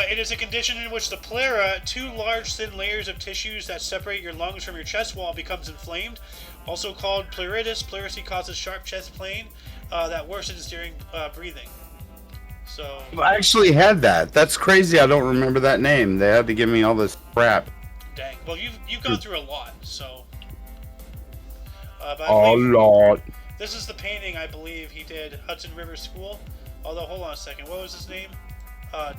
It is a condition in which the pleura, two large thin layers of tissues that separate your lungs from your chest wall, becomes inflamed. Also called pleuritis. Pleurisy causes sharp chest pain that worsens during breathing. So I actually had that. That's crazy. I don't remember that name. They had to give me all this crap. Dang. Well, you've gone through a lot, so. But A lot. This is the painting I believe he did, Hudson River School. Although, hold on a second. What was his name?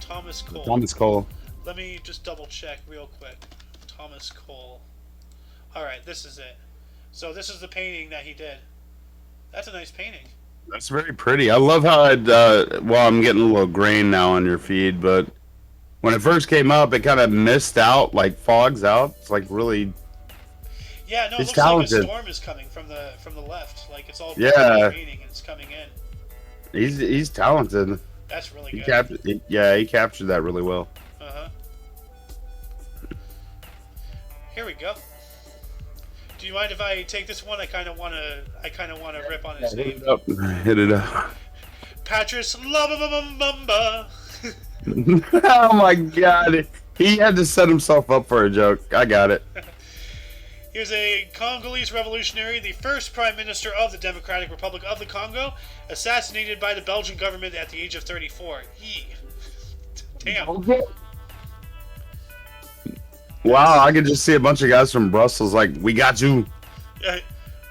Thomas Cole. Thomas Cole. Let me just double check real quick. Thomas Cole. Alright, this is it. So this is the painting that he did. That's a nice painting. That's very pretty. I love how it, well, I'm getting a little grain now on your feed, but when it first came up, it kind of missed out, like fogs out. It's like really... Yeah, no, it looks talented. like a storm is coming from the left. Like it's all raining and it's coming in. He's talented. That's really He good. he captured that really well. Uh-huh. Here we go. Do you mind if I take this one? I kind of want to rip on his name. Hit it up. Patrice Lababamba. Oh my god. He had to set himself up for a joke. I got it. He was a Congolese revolutionary, the first prime minister of the Democratic Republic of the Congo, assassinated by the Belgian government at the age of 34. Damn. Okay. Wow, I could just see a bunch of guys from Brussels like, we got you. A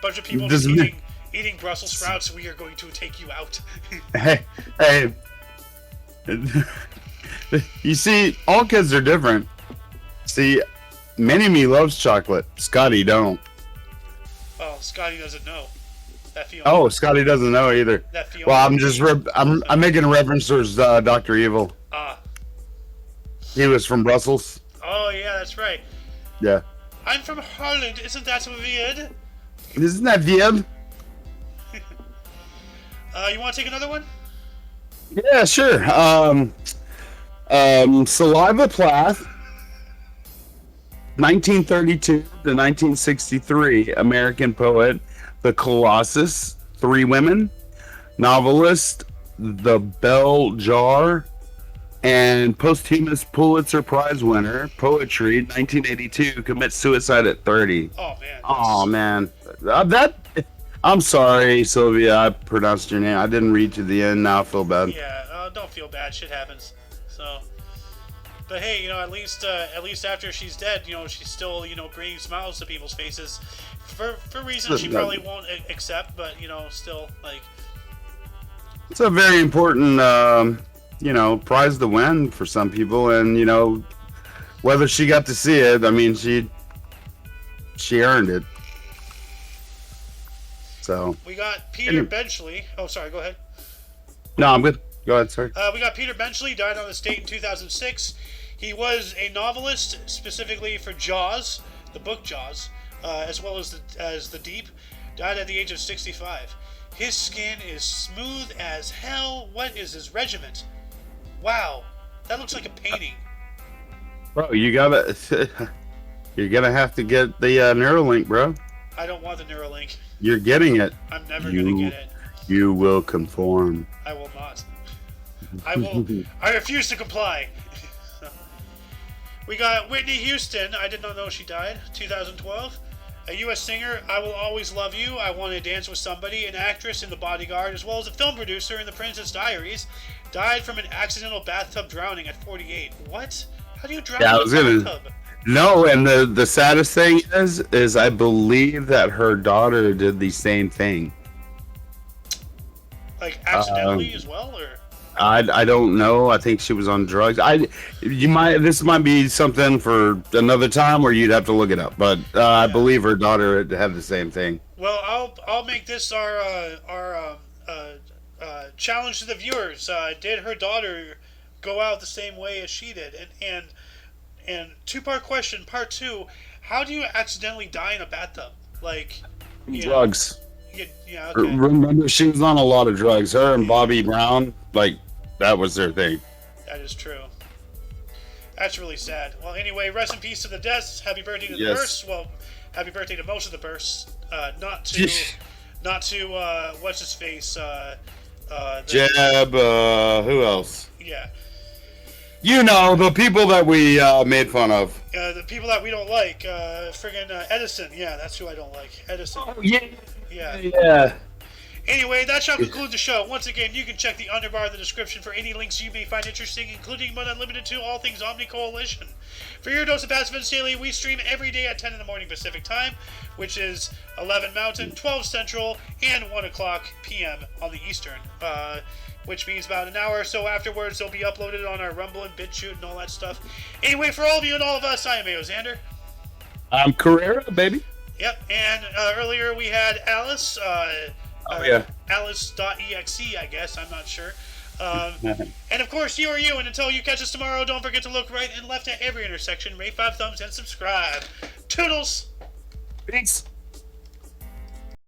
bunch of people This just is eating Brussels sprouts. We are going to take you out. Hey. You see, all kids are different. See, Mini-Me loves chocolate. Scotty don't. Well, Scotty doesn't know. That Fiona. Oh, Scotty doesn't know either. That Fiona. Well, I'm making a reference towards Dr. Evil. Ah. He was from Brussels. Oh, yeah, that's right. Yeah. I'm from Holland. Isn't that weird? Isn't that weird? You want to take another one? Yeah, sure. Saliva Plath, 1932 to 1963, American poet, The Colossus, Three Women, novelist, The Bell Jar, and posthumous Pulitzer Prize winner, poetry, 1982, commits suicide at 30. Oh, man. Oh man, I'm sorry, Sylvia. I pronounced your name. I didn't read to the end. Now I feel bad. Yeah, don't feel bad. Shit happens. So, but hey, at least after she's dead, she's still, bringing smiles to people's faces, for reasons she probably won't accept. But still, like, it's a very important, prize to win for some people, and whether she got to see it, I mean, she earned it. So we got Peter Benchley. Oh, sorry. Go ahead. No, I'm good. Go ahead, sorry. We got Peter Benchley, died on the estate in 2006. He was a novelist, specifically for Jaws, the book Jaws, as well as the Deep. Died at the age of 65. His skin is smooth as hell. What is his regiment? Wow, that looks like a painting. Bro, you're gonna have to get the Neuralink, bro. I don't want the Neuralink. You're getting it. I'm never gonna get it. You will conform. I will not. I refuse to comply. We got Whitney Houston. I did not know she died. 2012. A U.S. singer. I Will Always Love You. I Want to Dance with Somebody. An actress in The Bodyguard, as well as a film producer in The Princess Diaries. Died from an accidental bathtub drowning at 48. What? How do you drown in a bathtub? No, and the saddest thing is I believe that her daughter did the same thing. Like accidentally as well, or? I don't know. I think she was on drugs. This might be something for another time where you'd have to look it up. But I believe her daughter had the same thing. Well, I'll make this our challenge to the viewers. Did her daughter go out the same way as she did? And two-part question, part 2: how do you accidentally die in a bathtub? Like drugs. Yeah. Okay. Remember, she was on a lot of drugs. Her and Bobby Brown, that was their thing. That is true. That's really sad. Well, anyway, rest in peace to the deaths. Happy birthday to the bursts. Well, happy birthday to most of the bursts. Not to what's his face. Jeb. Who else? Yeah. The people that we made fun of. The people that we don't like. Friggin' Edison. Yeah, that's who I don't like. Edison. Oh, yeah. Yeah. Anyway, that shall conclude the show. Once again, you can check the underbar of the description for any links you may find interesting, including but not limited to all things Omni Coalition. For your dose of Passive Events Daily, we stream every day at 10 in the morning Pacific Time, which is 11 Mountain, 12 Central, and 1 o'clock p.m. on the Eastern. Which means about an hour or so afterwards, they'll be uploaded on our Rumble and BitChute and all that stuff. Anyway, for all of you and all of us, I am Ao Xander. I'm Carrera, baby. Yep, and earlier we had Alice. Alice.exe, I guess. I'm not sure. And of course, you are you. And until you catch us tomorrow, don't forget to look right and left at every intersection, rate 5 thumbs, and subscribe. Toodles! Thanks.